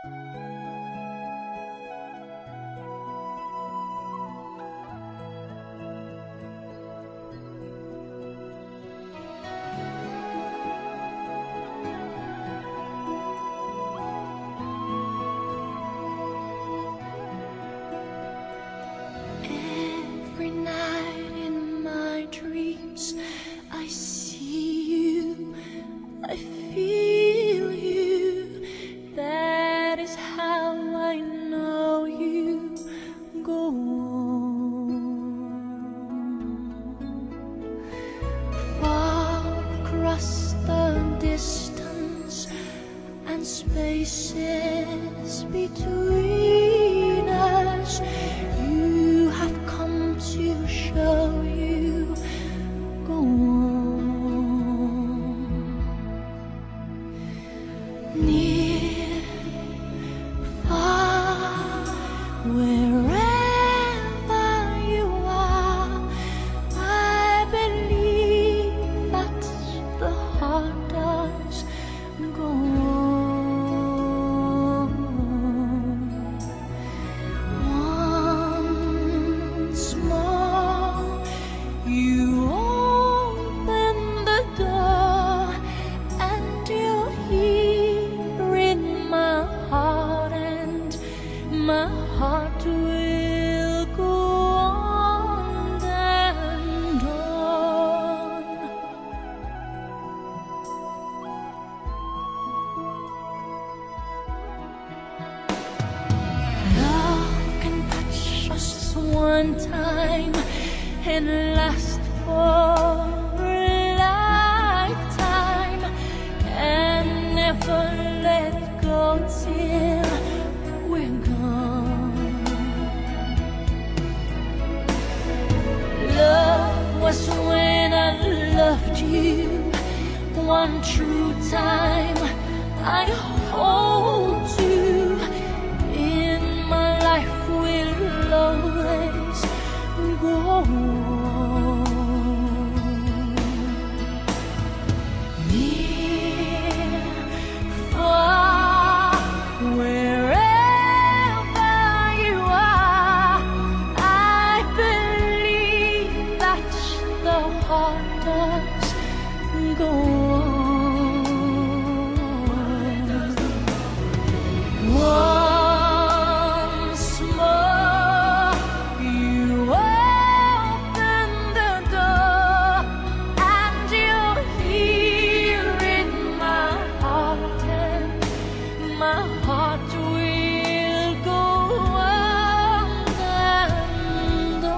Every night in my dreams I see you, I feel you. That is how I know you. Go on. Far across the distance and spaces between us, you have come to show you. Go on. Near, far, wherever you are, I believe that the heart does go on. Once more, you open the door, and you're here in my heart, and my heart will go on and on. Love can touch us one time and last for a lifetime, and never let go till we're gone. Love was when I loved you one true time. I hold you in my life, will always go on. Near, far, wherever you are, I believe that the heart does go on. Once more, you open the door, and you're here in my heart, and my heart will go on and on.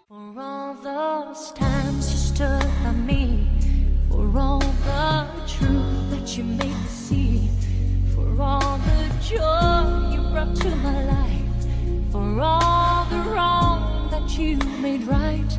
For all those times you stood by me, for all the truth that you made me see, for all the joy you brought to my life, for all the wrong that you made right.